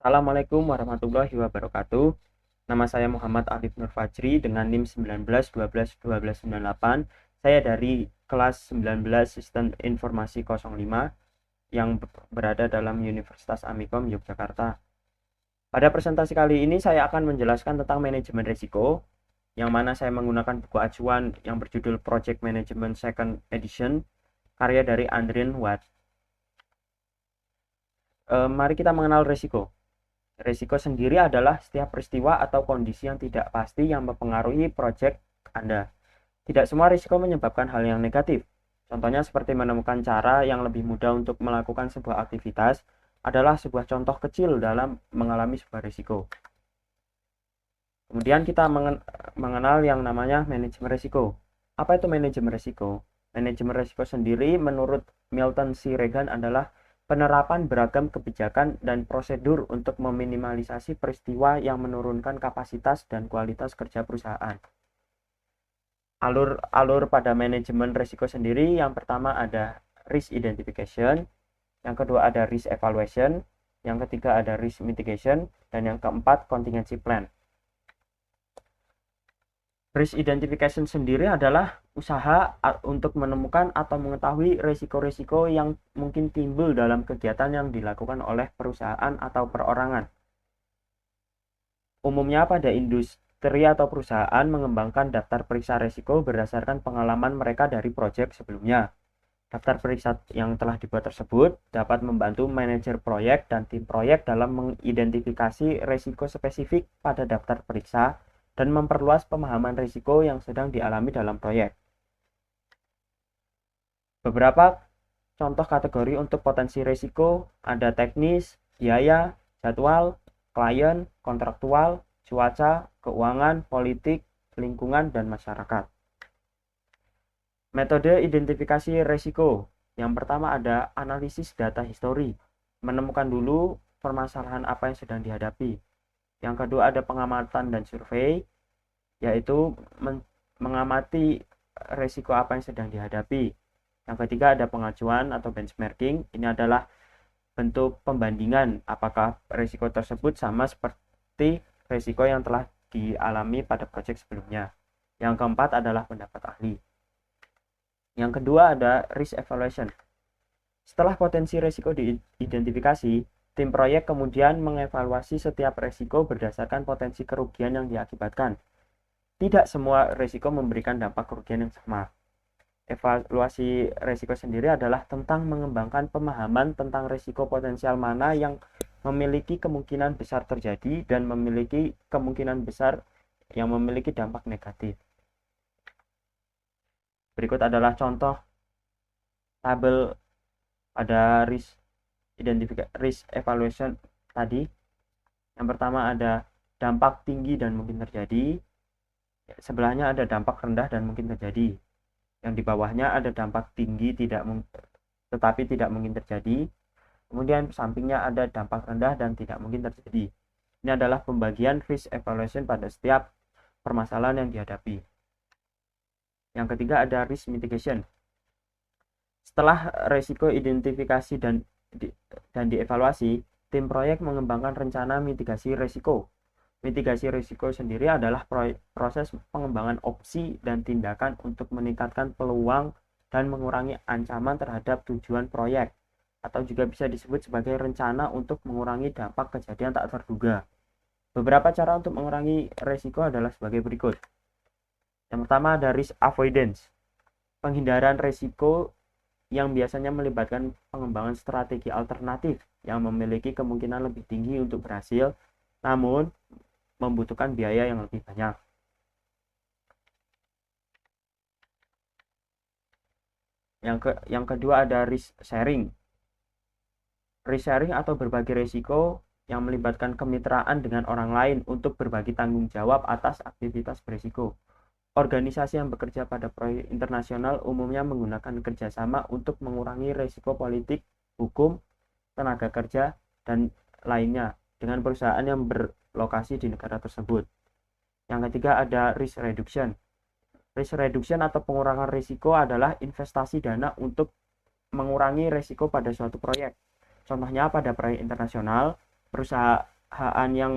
Assalamualaikum warahmatullahi wabarakatuh. Nama saya Muhammad Alif Nur Fajri dengan NIM 19 12 12 98. Saya dari kelas 19 Sistem Informasi 05 yang berada dalam Universitas Amikom Yogyakarta. Pada presentasi kali ini saya akan menjelaskan tentang manajemen risiko, yang mana saya menggunakan buku acuan yang berjudul Project Management Second Edition, karya dari Andrew Watt. Mari kita mengenal risiko. Risiko sendiri adalah setiap peristiwa atau kondisi yang tidak pasti yang mempengaruhi proyek Anda. Tidak semua risiko menyebabkan hal yang negatif. Contohnya seperti menemukan cara yang lebih mudah untuk melakukan sebuah aktivitas adalah sebuah contoh kecil dalam mengalami sebuah risiko. Kemudian kita mengenal yang namanya manajemen risiko. Apa itu manajemen risiko? Manajemen risiko sendiri menurut Milton C. Regan adalah penerapan beragam kebijakan dan prosedur untuk meminimalisasi peristiwa yang menurunkan kapasitas dan kualitas kerja perusahaan. Alur pada manajemen risiko sendiri, yang pertama ada risk identification, yang kedua ada risk evaluation, yang ketiga ada risk mitigation, dan yang keempat contingency plan. Risk identification sendiri adalah usaha untuk menemukan atau mengetahui risiko-risiko yang mungkin timbul dalam kegiatan yang dilakukan oleh perusahaan atau perorangan. Umumnya pada industri atau perusahaan mengembangkan daftar periksa risiko berdasarkan pengalaman mereka dari proyek sebelumnya. Daftar periksa yang telah dibuat tersebut dapat membantu manajer proyek dan tim proyek dalam mengidentifikasi risiko spesifik pada daftar periksa dan memperluas pemahaman risiko yang sedang dialami dalam proyek. Beberapa contoh kategori untuk potensi risiko ada teknis, biaya, jadwal, klien, kontraktual, cuaca, keuangan, politik, lingkungan, dan masyarakat. Metode identifikasi risiko. Yang pertama ada analisis data histori. Menemukan dulu permasalahan apa yang sedang dihadapi. Yang kedua ada pengamatan dan survei, yaitu mengamati risiko apa yang sedang dihadapi. Yang ketiga ada pengajuan atau benchmarking. Ini adalah bentuk pembandingan apakah risiko tersebut sama seperti risiko yang telah dialami pada proyek sebelumnya. Yang keempat adalah pendapat ahli. Yang kedua ada risk evaluation. Setelah potensi risiko diidentifikasi, tim proyek kemudian mengevaluasi setiap risiko berdasarkan potensi kerugian yang diakibatkan. Tidak semua risiko memberikan dampak kerugian yang sama. Evaluasi risiko sendiri adalah tentang mengembangkan pemahaman tentang risiko potensial mana yang memiliki kemungkinan besar terjadi dan memiliki kemungkinan besar yang memiliki dampak negatif. Berikut adalah contoh tabel pada risk evaluation tadi. Yang pertama ada dampak tinggi dan mungkin terjadi. Sebelahnya ada dampak rendah dan mungkin terjadi. Yang di bawahnya ada dampak tinggi tetapi tidak mungkin terjadi. Kemudian sampingnya ada dampak rendah dan tidak mungkin terjadi. Ini adalah pembagian risk evaluation pada setiap permasalahan yang dihadapi. Yang ketiga ada risk mitigation. Setelah risiko identifikasi dan dievaluasi, tim proyek mengembangkan rencana mitigasi risiko. Mitigasi risiko sendiri adalah proses pengembangan opsi dan tindakan untuk meningkatkan peluang dan mengurangi ancaman terhadap tujuan proyek, atau juga bisa disebut sebagai rencana untuk mengurangi dampak kejadian tak terduga. Beberapa cara untuk mengurangi risiko adalah sebagai berikut. Yang pertama ada risk avoidance. Penghindaran risiko yang biasanya melibatkan pengembangan strategi alternatif yang memiliki kemungkinan lebih tinggi untuk berhasil, namun membutuhkan biaya yang lebih banyak. Yang kedua ada risk sharing. Risk sharing atau berbagi risiko yang melibatkan kemitraan dengan orang lain untuk berbagi tanggung jawab atas aktivitas berisiko. Organisasi yang bekerja pada proyek internasional umumnya menggunakan kerjasama untuk mengurangi risiko politik, hukum, tenaga kerja, dan lainnya dengan perusahaan yang berlokasi di negara tersebut. Yang ketiga ada risk reduction. Risk reduction atau pengurangan risiko adalah investasi dana untuk mengurangi risiko pada suatu proyek. Contohnya pada proyek internasional, perusahaan yang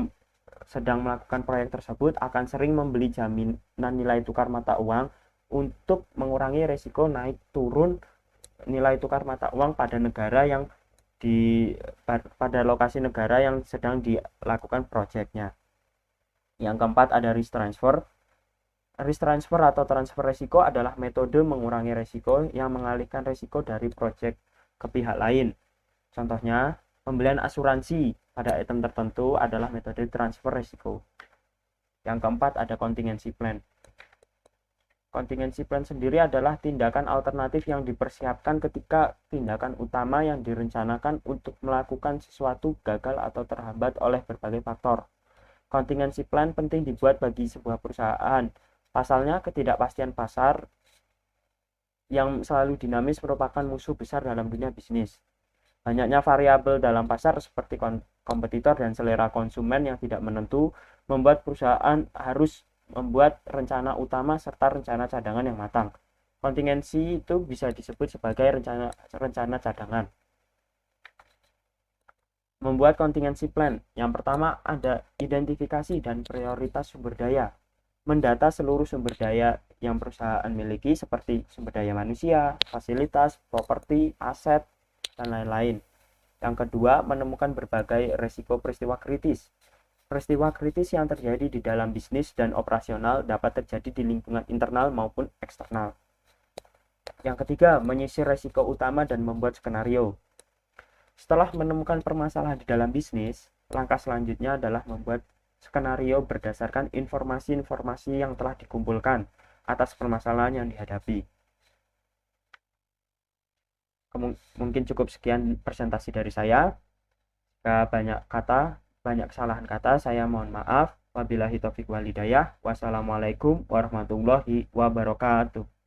sedang melakukan proyek tersebut akan sering membeli jaminan nilai tukar mata uang untuk mengurangi risiko naik turun nilai tukar mata uang pada negara yang pada lokasi negara yang sedang dilakukan proyeknya. Yang keempat ada risk transfer. Risk transfer atau transfer risiko adalah metode mengurangi risiko yang mengalihkan risiko dari proyek ke pihak lain. Contohnya, pembelian asuransi pada item tertentu adalah metode transfer risiko. Yang keempat ada contingency plan. Contingency plan sendiri adalah tindakan alternatif yang dipersiapkan ketika tindakan utama yang direncanakan untuk melakukan sesuatu gagal atau terhambat oleh berbagai faktor. Contingency plan penting dibuat bagi sebuah perusahaan. Pasalnya, ketidakpastian pasar yang selalu dinamis merupakan musuh besar dalam dunia bisnis. Banyaknya variabel dalam pasar seperti kompetitor dan selera konsumen yang tidak menentu membuat perusahaan harus membuat rencana utama serta rencana cadangan yang matang. Kontingensi itu bisa disebut sebagai rencana cadangan. Membuat contingency plan. Yang pertama ada identifikasi dan prioritas sumber daya. Mendata seluruh sumber daya yang perusahaan miliki seperti sumber daya manusia, fasilitas, properti, aset, dan lain-lain. Yang kedua, menemukan berbagai risiko peristiwa kritis. Peristiwa kritis yang terjadi di dalam bisnis dan operasional dapat terjadi di lingkungan internal maupun eksternal. Yang ketiga, menyisir risiko utama dan membuat skenario. Setelah menemukan permasalahan di dalam bisnis, langkah selanjutnya adalah membuat skenario berdasarkan informasi-informasi yang telah dikumpulkan atas permasalahan yang dihadapi. Mungkin cukup sekian presentasi dari saya. Jika banyak kesalahan kata, saya mohon maaf. Wabillahi taufiq wal hidayah. Wassalamualaikum warahmatullahi wabarakatuh.